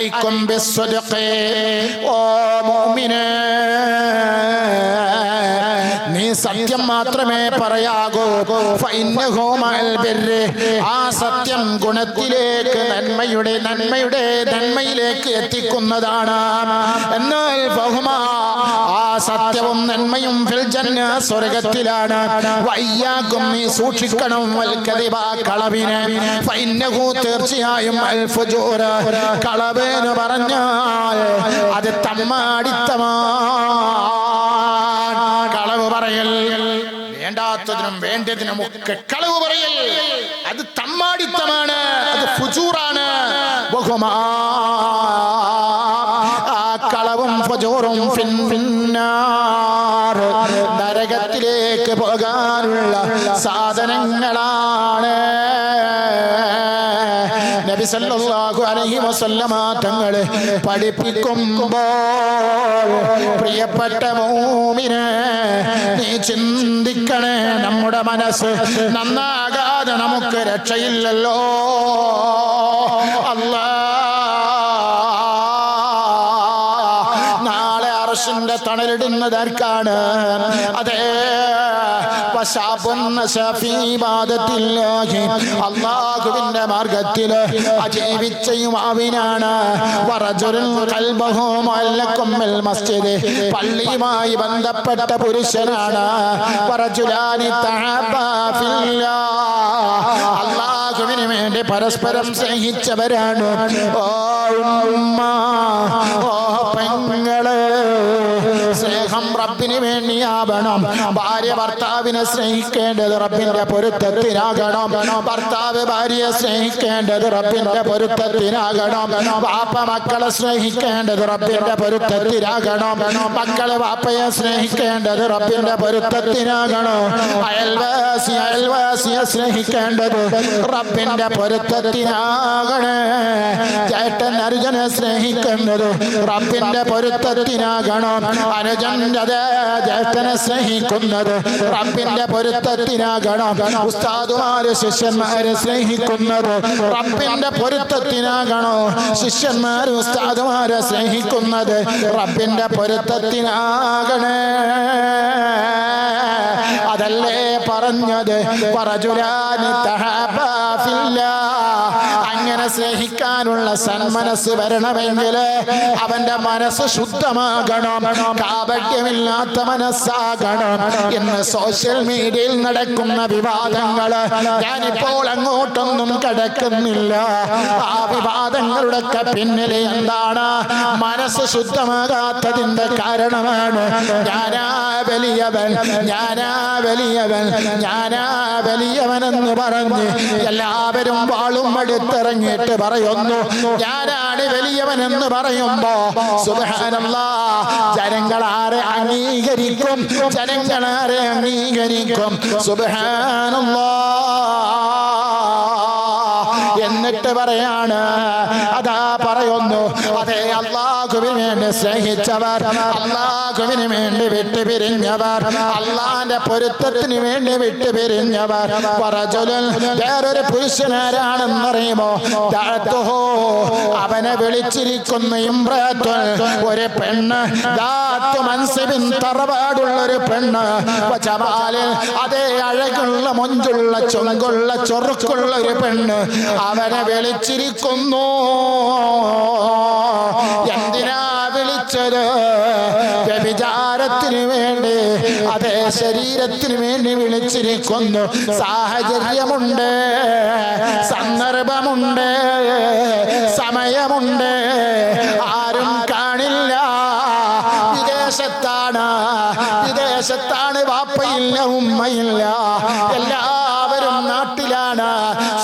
നീ സത്യം മാത്രമേ പറയാകൂ. ആ സത്യം ഗുണത്തിലേക്ക് നന്മയിലേക്ക് എത്തിക്കുന്നതാണ്. എന്നാൽ ആ സത്യവും നന്മയും ഫിൽ ജന്ന സ്വർഗ്ഗത്തിലാണ്. വയ്യാകും നീ സൂക്ഷിക്കണം കളവിനെ. തീർച്ചയായും അൽ ഫുജൂർ കളവ് എന്ന് പറഞ്ഞാൽ അത് തമ്മാടിത്തമാണ്. കളവ് പറയൽ, വേണ്ടാത്തതിനും വേണ്ടതിനും ഒക്കെ കളവ് പറയൽ അത് തമ്മാടിത്തമാണ്, അത് ഫുജൂറാണ്. കളവും ഫുജൂറും ഫിന്നാർ, നരകത്തിലേക്ക് പോകാനുള്ള സാധനങ്ങളാണ്. നബി സല്ലല്ലാഹു അലൈഹി വസല്ലമ തങ്ങളെ പഠിപ്പിക്കുമ്പോൾ പ്രിയപ്പെട്ട മുഅ്മിനേ നീ ചിന്തിക്കണേ, നമ്മുടെ മനസ്സ് നന്നാകാതെ നമുക്ക് രക്ഷയില്ലല്ലോ. നാളെ അർശിന്റെ തണലിടുന്നതാർക്കാണ്? അതെ, അല്ലാഹുവിന്റെ മാർഗത്തിൽ ജീവിച്ച യുവാവിനാണ്. പള്ളിയുമായി ബന്ധപ്പെട്ട പുരുഷനാണ്. അല്ലാഹുവിന് വേണ്ടി പരസ്പരം സ്നേഹിച്ചവരാണ്. ഓ ഉമ്മ, ഓ പെങ്ങള്, സ്നേഹം റബ്ബിന് വേണ്ടിയാവണം. ഭാര്യ ഭർത്താവിനെ സ്നേഹിക്കേണ്ടത് റബ്ബിന്റെ പൊരുത്തത്തിനാകണം. ഭർത്താവ് ഭാര്യയെ സ്നേഹിക്കേണ്ടത് റബ്ബിന്റെ പൊരുത്തത്തിനാകണം. വാപ്പ മക്കളെ സ്നേഹിക്കേണ്ടത് റബ്ബിന്റെ പൊരുത്തത്തിനാകണം. മക്കള് വാപ്പയെ സ്നേഹിക്കേണ്ടത് റബ്ബിന്റെ പൊരുത്തത്തിനാകണം. അയൽവാസിയെ സ്നേഹിക്കേണ്ടത് റബ്ബിന്റെ പൊരുത്തത്തിനാകണേ. ചേട്ടൻ അനുജനെ സ്നേഹിക്കുന്നത് റബ്ബിന്റെ പൊരുത്തത്തിനാകണം. അനുജന്റെ ജ്യേഷ്ഠനെ സ്നേഹിക്കുന്നത് റബ്ബിന്റെ പൊരുത്തത്തിനാകണം. ഉസ്താദുമാര് ശിഷ്യന്മാരെ സ്നേഹിക്കുന്നത് റബ്ബിന്റെ പൊരുത്തത്തിനാകണോ? ശിഷ്യന്മാര് ഉസ്താദുമാരെ സ്നേഹിക്കുന്നത് റബ്ബിന്റെ പൊരുത്തത്തിനാകണേ. അതല്ലേ പറഞ്ഞത്, അങ്ങനെ സ്നേഹിക്കാനുള്ള സന്മനസ് വരണമെങ്കിൽ അവന്റെ മനസ്സ് ശുദ്ധമാകണം, കാപട്യമില്ലാത്ത മനസ്സാകണം. ഇന്ന് സോഷ്യൽ മീഡിയയിൽ നടക്കുന്ന വിവാദങ്ങൾ ഞാനിപ്പോൾ അങ്ങോട്ടൊന്നും കടക്കുന്നില്ല. ആ വിവാദങ്ങളുടെ പിന്നിൽ എന്താണ്? മനസ്സ് ശുദ്ധമാകാത്തതിന്റെ കാരണമാണ്. ഞാനാ വലിയവൻ, ഞാനാ വലിയവൻ, ഞാനാ വലിയവനെന്ന് പറഞ്ഞ് എല്ലാവരും വാളും എടുത്തിറങ്ങിയിട്ട് പറയുന്നു ഞാനാണ് വലിയവനെന്ന് പറയുമ്പോ സുബ്ഹാനല്ലാഹ്, ജനങ്ങളാരെ അംഗീകരിക്കും, ജനങ്ങളാരെ അംഗീകരിക്കും. സുബ്ഹാനല്ലാഹ് എന്നിട്ട് പറയാണ്, അതാ പറയുന്നു, അതെ അല്ലാഹുവിന് വേണ്ടി സ്നേഹിച്ചവർ, അല്ലാഹുവിന് വേണ്ടി വിട്ടുപിരിഞ്ഞവർ, അല്ലാഹുവിന്റെ പൊരുത്തത്തിന് വേണ്ടി വിട്ടുപിരിഞ്ഞവർ. വേറൊരു പുരുഷനാരാണെന്നറിയുമോ? അവനെ വിളിച്ചിരിക്കുന്ന ഇംറത്തുൻ, ഒരു പെണ്ണ്, മൻസിബിൻ, തറവാടുള്ള ഒരു പെണ്ണ്, അതേ അഴകുള്ള മൊഞ്ചുള്ള ചൊങ്കുള്ള ചൊറുക്കുള്ള ഒരു പെണ്ണ് അവനെ വിളിച്ചിരിക്കുന്നു. എന്തിനാ വിളിച്ചത്? വ്യഭിചാരത്തിന് വേണ്ടി, അതേ ശരീരത്തിന് വേണ്ടി വിളിച്ചിരിക്കുന്നു. സാഹചര്യമുണ്ട്, സന്ദർഭമുണ്ട്, സമയമുണ്ട്, ആരും കാണില്ല. വിദേശത്താണ്, വാപ്പയില്ല, ഉമ്മയില്ല, എല്ലാവരും നാട്ടിലാണ്.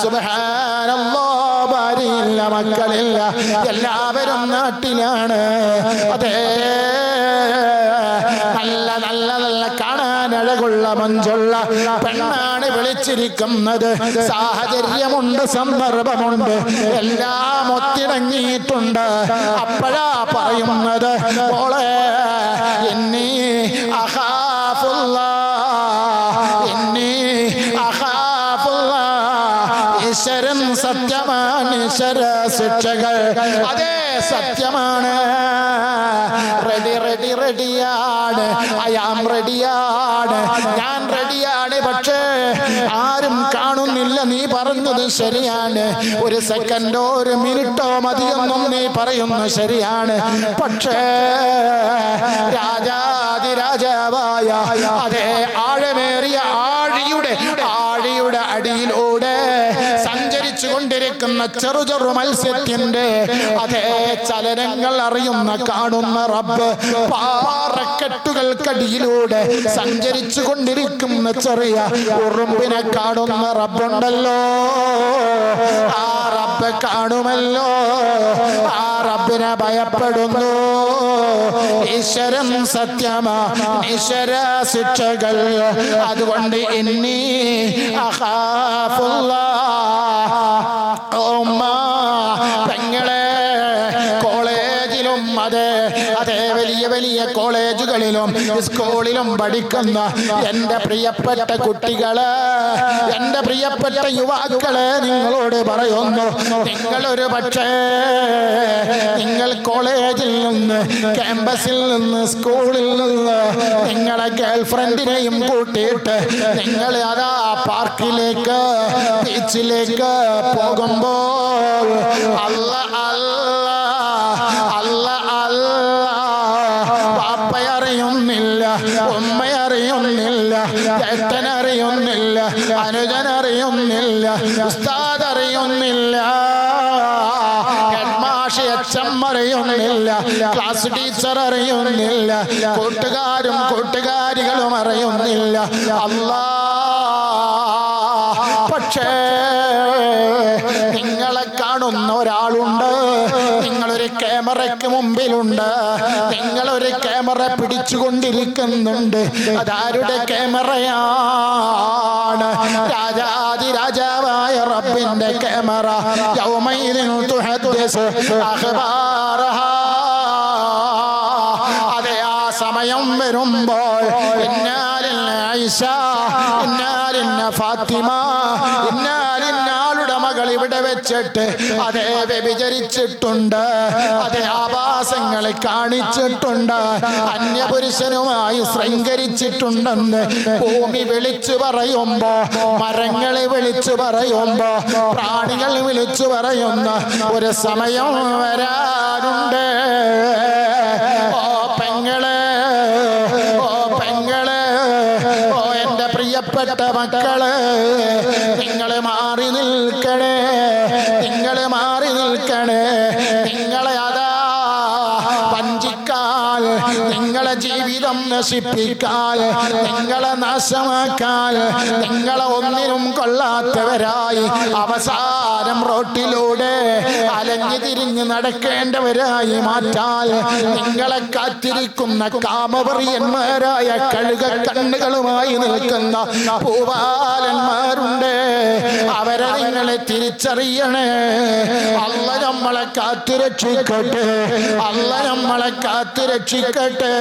സുബ്ഹാനല്ലാഹ്, ഭാര്യയില്ല, മക്കളില്ല, എല്ലാവരും നാട്ടിലാണ്. അതേ, നല്ല നല്ല നല്ല കാണാൻ അഴകുള്ള മഞ്ചുള്ള പെണ്ണാണ് വിളിച്ചിരിക്കുന്നത്. സാഹചര്യമുണ്ട്, സന്ദർഭമുണ്ട്, എല്ലാം ഒത്തിണങ്ങിയിട്ടുണ്ട്. അപ്പോഴാ പറയുന്നത്, മോളെ, എന്നീ അഖാഫുല്ലാഹ്, എന്നീ അഖാഫുല്ലാഹ്. ഈശ്വരൻ സത്യമാണ്, ഈശ്വര ശിക്ഷകൾ, അതേ സത്യമാണ്. റെഡിയാണ്, അയാം റെഡിയാണ്, ഞാൻ റെഡിയാണ്. പക്ഷേ ആരും കാണുന്നില്ല. നീ പറഞ്ഞത് ശരിയാണ്. ഒരു സെക്കൻഡോ ഒരു മിനിറ്റോ മതിയൊന്നും നീ പറയുന്നു ശരിയാണ്. പക്ഷേ രാജാതിരാജാവായ അതേ ആഴമേറിയ ആഴിയുടെ അടിയിലൂടെ സഞ്ചരിച്ചു കൊണ്ടിരിക്കുന്ന ചെറു മത്സ്യത്തിന്റെ അതേ ചലനങ്ങൾ അറിയുന്ന കാണുന്ന റബ്ബ്, പാറക്കെട്ടുകൾക്കടിയിലൂടെ സഞ്ചരിച്ചു കൊണ്ടിരിക്കുന്ന ചെറിയ ഉറുമ്പിനെ കാണുന്ന റബ്ബുണ്ടല്ലോ. ആ റബ്ബ് കാണുമല്ലോ. ആ റബ്ബിനെ ഭയപ്പെടുന്നു. ഈശ്വരൻ സത്യമാ, ഈശ്വര ശിക്ഷകൾ. അതുകൊണ്ട് ഇന്നി പെങ്ങളെ കോളേജിലും അതേ വലിയ കോളേജുകളിലും സ്കൂളിലും പഠിക്കുന്ന എൻ്റെ പ്രിയപ്പെട്ട കുട്ടികളെ, എൻ്റെ പ്രിയപ്പെട്ട യുവാക്കളെ നിങ്ങളോട് പറയുന്നു, നിങ്ങളൊരു പക്ഷേ നിങ്ങൾ കോളേജിൽ നിന്ന്, ക്യാമ്പസിൽ നിന്ന്, സ്കൂളിൽ നിന്ന് നിങ്ങളെ ഗേൾഫ്രണ്ടിനെയും കൂട്ടിയിട്ട് നിങ്ങൾ അതാ പാർക്കിലേക്ക്, ബീച്ചിലേക്ക് പോകുമ്പോൾ പാപ്പയറിയുന്നില്ല, ഉമ്മയറിയുന്നില്ല, ചേട്ടനറിയുന്നില്ല, അനുജനറിയുന്നില്ല, ഉസ്താദ് അറിയുന്നില്ല, ഹെഡ്മാഷ് എച്ച്എം അറിയുന്നില്ല, ക്ലാസ് ടീച്ചർ അറിയുന്നില്ല, കൂട്ടുകാരികളും അറിയുന്നില്ല. പക്ഷേ നിങ്ങളെ കാണുന്ന ഒരാളുണ്ട്. നിങ്ങളൊരു ക്യാമറയ്ക്ക് മുമ്പിലുണ്ട്. നിങ്ങളൊരു ക്യാമറ പിടിച്ചുകൊണ്ടിരിക്കുന്നുണ്ട്. അതാരുടെ ക്യാമറയാണ്? രാജാതിരാജാവായ റബ്ബിന്റെ ക്യാമറ. യൗമൈദിൻ തുഹദ്ദിസു അഖ്ബാറഹാ. അതെ, ആ സമയം വരുമ്പോൾ ഇന്നാലിന്ന ആയിഷ, ഇന്നാലിന്ന ഫാത്തിമ, ഇന്നാലിന്നാളുടെ മകൾ ഇവിടെ വെച്ചിട്ട് അതേ വ്യഭിചരിച്ചിട്ടുണ്ട്, അതേ ആഭാസങ്ങളെ കാണിച്ചിട്ടുണ്ട്, അന്യപുരുഷനുമായി ശൃംഗരിച്ചിട്ടുണ്ടെന്ന് ഭൂമി വിളിച്ചു പറയുമ്പോ, മരങ്ങളെ വിളിച്ചു പറയുമ്പോ, പ്രാണികൾ വിളിച്ചു പറയുന്ന ഒരു സമയം വരാനുണ്ട്. ഓ പെങ്ങളെ, ഓ പെങ്ങളെ, ഓ എൻ്റെ പ്രിയപ്പെട്ട മക്കളെ, നിങ്ങളെ മാറി നിൽക്കണേ, നിങ്ങളെ മാറി നിൽക്കണേ. നിങ്ങളെ അതാ വഞ്ചിക്കാൻ, നിങ്ങളെ ജീവിതം നശിപ്പിക്കാൻ, നിങ്ങളെ നാശമാക്കാൻ, നിങ്ങളെ ഒന്നിനും കൊള്ളാത്തവരായി അവസാനം റോട്ടിലൂടെ അലഞ്ഞു തിരിഞ്ഞ് നടക്കേണ്ടവരായി മാറ്റാൻ നിങ്ങളെ കാത്തിരിക്കുന്ന കാമവറിയന്മാരായ കഴുക കണ്ണുകളുമായി നിൽക്കുന്ന പൂവാലന്മാരുണ്ട്. അവരെ നിങ്ങളെ തിരിച്ചറിയണേ. അല്ലാഹ് നമ്മളെ കാത്തുരക്ഷിക്കട്ടെ, അല്ലാഹ് നമ്മളെ കാത്തുരക്ഷിക്കട്ടെ.